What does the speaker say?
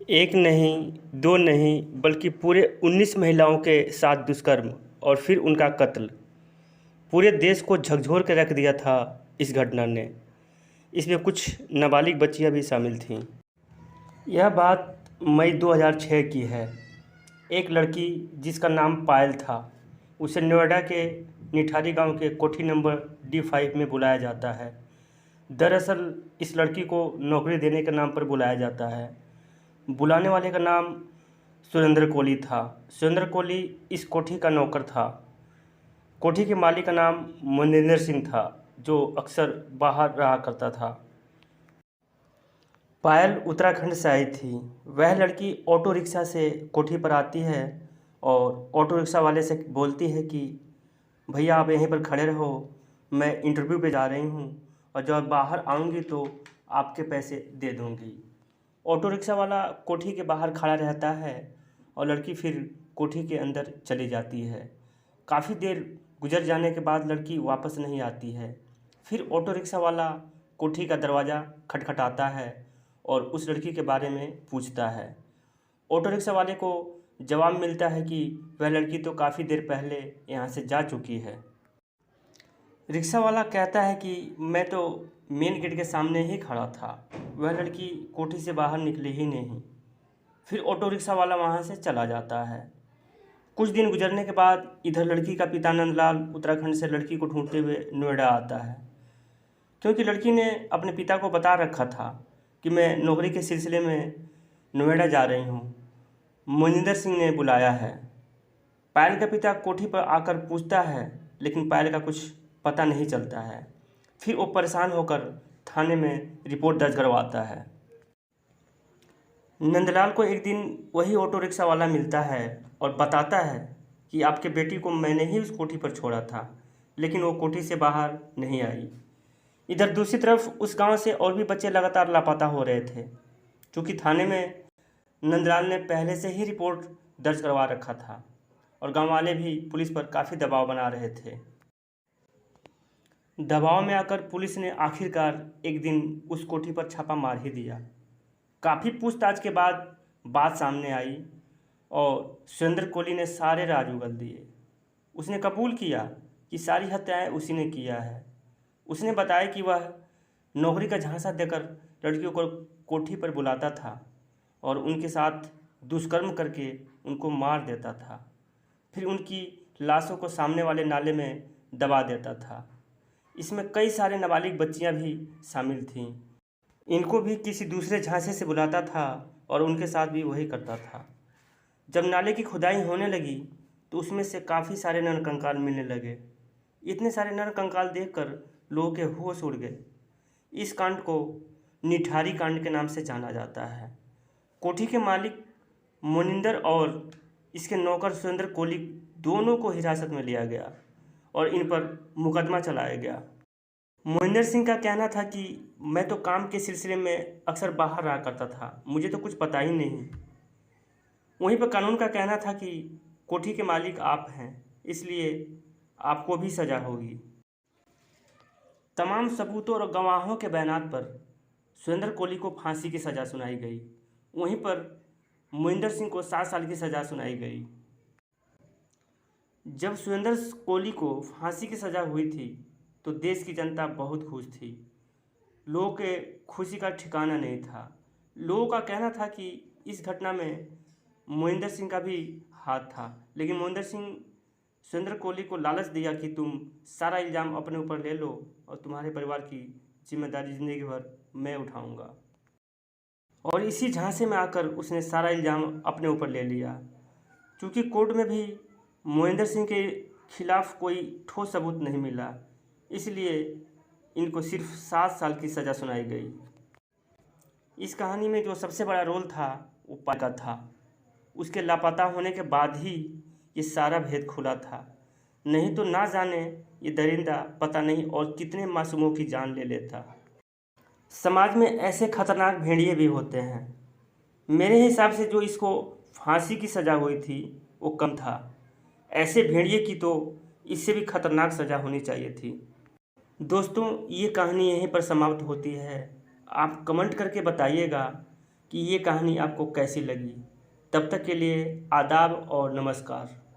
एक नहीं, दो नहीं, बल्कि पूरे 19 महिलाओं के साथ दुष्कर्म और फिर उनका कत्ल पूरे देश को झकझोर के रख दिया था। इस घटना ने, इसमें कुछ नाबालिग बच्चियां भी शामिल थीं। यह बात मई 2006 की है। एक लड़की जिसका नाम पायल था, उसे नोएडा के निठारी गांव के कोठी नंबर D5 में बुलाया जाता है। दरअसल इस लड़की को नौकरी देने के नाम पर बुलाया जाता है। बुलाने वाले का नाम सुरेंद्र कोहली था। सुरेंद्र कोहली इस कोठी का नौकर था। कोठी के मालिक का नाम मोनिंदर सिंह था, जो अक्सर बाहर रहा करता था। पायल उत्तराखंड से आई थी। वह लड़की ऑटो रिक्शा से कोठी पर आती है और ऑटो रिक्शा वाले से बोलती है कि भैया आप यहीं पर खड़े रहो, मैं इंटरव्यू पे जा रही हूँ और जब बाहर आऊँगी तो आपके पैसे दे दूँगी। ऑटो रिक्शा वाला कोठी के बाहर खड़ा रहता है और लड़की फिर कोठी के अंदर चली जाती है। काफ़ी देर गुजर जाने के बाद लड़की वापस नहीं आती है। फिर ऑटो रिक्शा वाला कोठी का दरवाज़ा खटखटाता है और उस लड़की के बारे में पूछता है। ऑटो रिक्शा वाले को जवाब मिलता है कि वह लड़की तो काफ़ी देर पहले यहाँ से जा चुकी है। रिक्शा वाला कहता है कि मैं तो मेन गेट के सामने ही खड़ा था, वह लड़की कोठी से बाहर निकली ही नहीं। फिर ऑटो रिक्शा वाला वहाँ से चला जाता है। कुछ दिन गुजरने के बाद इधर लड़की का पिता नंदलाल उत्तराखंड से लड़की को ढूंढते हुए नोएडा आता है, क्योंकि लड़की ने अपने पिता को बता रखा था कि मैं नौकरी के सिलसिले में नोएडा जा रही हूँ, मोनिंदर सिंह ने बुलाया है। पायल का पिता कोठी पर आकर पूछता है, लेकिन पायल का कुछ पता नहीं चलता है। फिर वो परेशान होकर थाने में रिपोर्ट दर्ज करवाता है। नंदलाल को एक दिन वही ऑटो रिक्शा वाला मिलता है और बताता है कि आपके बेटी को मैंने ही उस कोठी पर छोड़ा था, लेकिन वो कोठी से बाहर नहीं आई। इधर दूसरी तरफ उस गांव से और भी बच्चे लगातार लापता हो रहे थे। चूँकि थाने में नंदलाल ने पहले से ही रिपोर्ट दर्ज करवा रखा था और गांव वाले भी पुलिस पर काफ़ी दबाव बना रहे थे। दबाव में आकर पुलिस ने आखिरकार एक दिन उस कोठी पर छापा मार ही दिया। काफ़ी पूछताछ के बाद बात सामने आई और सुरेंद्र कोहली ने सारे राज उगल दिए। उसने कबूल किया कि सारी हत्याएं उसी ने किया है। उसने बताया कि वह नौकरी का झांसा देकर लड़कियों को कोठी पर बुलाता था और उनके साथ दुष्कर्म करके उनको मार देता था। फिर उनकी लाशों को सामने वाले नाले में दबा देता था। इसमें कई सारे नाबालिग बच्चियां भी शामिल थीं। इनको भी किसी दूसरे झांसे से बुलाता था और उनके साथ भी वही करता था। जब नाले की खुदाई होने लगी तो उसमें से काफ़ी सारे नर कंकाल मिलने लगे। इतने सारे नर कंकाल देखकर लोगों के होश उड़ गए। इस कांड को निठारी कांड के नाम से जाना जाता है। कोठी के मालिक मोनिंदर और इसके नौकर सुरेंद्र कोहली दोनों को हिरासत में लिया गया और इन पर मुकदमा चलाया गया। मोनिंदर सिंह का कहना था कि मैं तो काम के सिलसिले में अक्सर बाहर रहा करता था, मुझे तो कुछ पता ही नहीं। वहीं पर कानून का कहना था कि कोठी के मालिक आप हैं, इसलिए आपको भी सज़ा होगी। तमाम सबूतों और गवाहों के बयानात पर सुरेंद्र कोहली को फांसी की सज़ा सुनाई गई। वहीं पर मोनिंदर सिंह को 7 साल की सज़ा सुनाई गई। जब सुरेंद्र कोहली को फांसी की सज़ा हुई थी तो देश की जनता बहुत खुश थी। लोगों के खुशी का ठिकाना नहीं था। लोगों का कहना था कि इस घटना में मोनिंदर सिंह का भी हाथ था, लेकिन मोनिंदर सिंह सुरेंद्र कोहली को लालच दिया कि तुम सारा इल्ज़ाम अपने ऊपर ले लो और तुम्हारे परिवार की जिम्मेदारी ज़िंदगी भर मैं उठाऊंगा। और इसी झांसे में आकर उसने सारा इल्ज़ाम अपने ऊपर ले लिया। क्योंकि कोर्ट में भी मोनिंदर सिंह के खिलाफ कोई ठोस सबूत नहीं मिला, इसलिए इनको सिर्फ 7 साल की सज़ा सुनाई गई। इस कहानी में जो सबसे बड़ा रोल था वो पायल का था। उसके लापता होने के बाद ही ये सारा भेद खुला था, नहीं तो ना जाने ये दरिंदा पता नहीं और कितने मासूमों की जान ले लेता। समाज में ऐसे खतरनाक भेड़िए भी होते हैं। मेरे हिसाब से जो इसको फांसी की सज़ा हुई थी वो कम था। ऐसे भेड़िए की तो इससे भी खतरनाक सज़ा होनी चाहिए थी। दोस्तों, ये कहानी यहीं पर समाप्त होती है। आप कमेंट करके बताइएगा कि ये कहानी आपको कैसी लगी। तब तक के लिए आदाब और नमस्कार।